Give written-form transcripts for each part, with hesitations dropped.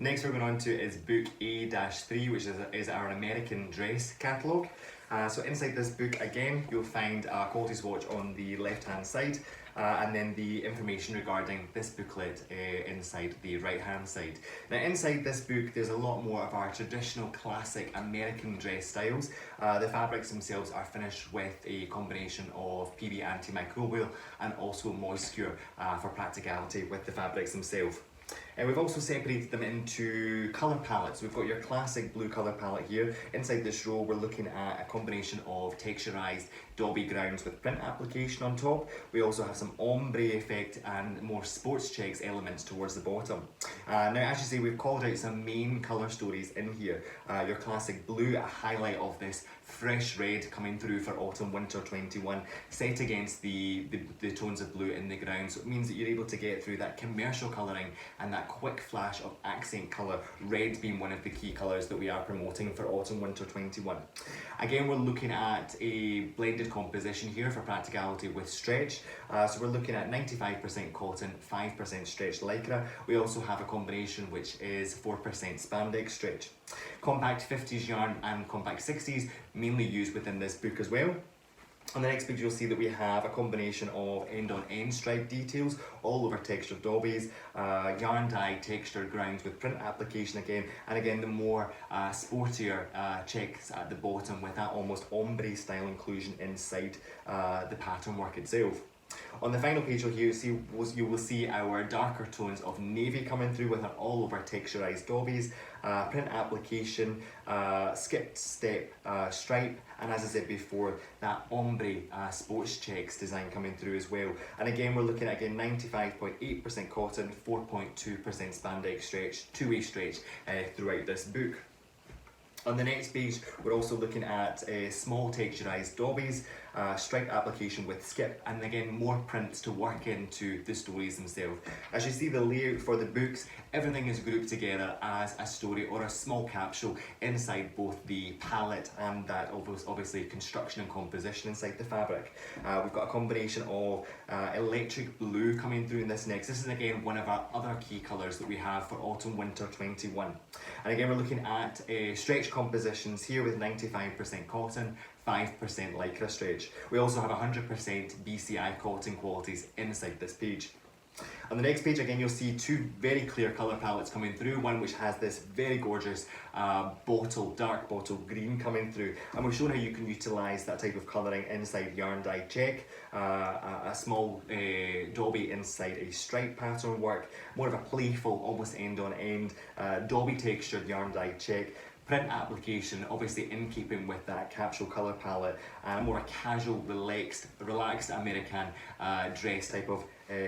Next we're going on to is Book A-3, which is our American dress catalogue. So inside this book again you'll find a quality swatch on the left hand side and then the information regarding this booklet inside the right hand side. Now inside this book there's a lot more of our traditional classic American dress styles. The fabrics themselves are finished with a combination of PB antimicrobial and also moisture for practicality with the fabrics themselves. We've also separated them into colour palettes. We've got your classic blue colour palette here. Inside this row we're looking at a combination of texturised Dobby grounds with print application on top. We also have some ombre effect and more sports checks elements towards the bottom. Now as you see, we've called out some main colour stories in here. Your classic blue, a highlight of this fresh red coming through for autumn winter 21, set against the tones of blue in the ground, so it means that you're able to get through that commercial colouring and that quick flash of accent colour, red being one of the key colours that we are promoting for autumn winter 21. Again, we're looking at a blended composition here for practicality with stretch, so we're looking at 95% cotton, 5% stretch lycra. We also have a combination which is 4% spandex stretch. Compact 50s yarn and compact 60s mainly used within this book as well. On the next page you'll see that we have a combination of end-on-end stripe details all over textured dobbies, yarn dye textured grounds with print application again, and again the more sportier checks at the bottom with that almost ombre style inclusion inside the pattern work itself. On the final page you will see our darker tones of navy coming through with an all over texturised dobbies, print application, skipped step stripe, and as I said before, that ombre sports checks design coming through as well. And again we're looking at 95.8% cotton, 4.2% spandex stretch, two-way stretch throughout this book. On the next page, we're also looking at small texturised dobbies, stripe application with skip, and again more prints to work into the stories themselves. As you see the layout for the books, everything is grouped together as a story or a small capsule inside both the palette and that obviously construction and composition inside the fabric. We've got a combination of electric blue coming through in this next. This is again one of our other key colours that we have for autumn winter 21. And again we're looking at stretch compositions here with 95% cotton, 5% lycra stretch. We also have 100% BCI cotton qualities inside this page. On the next page again you'll see two very clear colour palettes coming through, one which has this very gorgeous dark bottle green coming through, and we're showing how you can utilise that type of colouring inside yarn dye check, a small dobby inside a stripe pattern work, more of a playful almost end on end dobby textured yarn dye check, print application obviously in keeping with that capsule colour palette, and more a casual relaxed American dress type of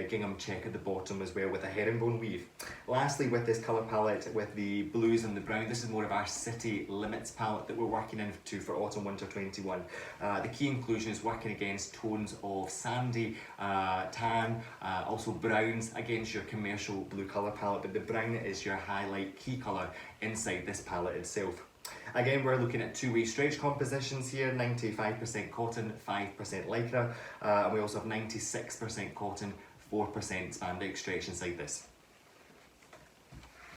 gingham check at the bottom as well with a herringbone weave. Lastly, with this colour palette with the blues and the brown, this is more of our city limits palette that we're working into for autumn winter 21. The key inclusion is working against tones of sandy, tan, also browns against your commercial blue colour palette, but the brown is your highlight key colour inside this palette itself. Again, we're looking at two-way stretch compositions here, 95% cotton, 5% lycra, and we also have 96% cotton, 4% spandex stretch inside this.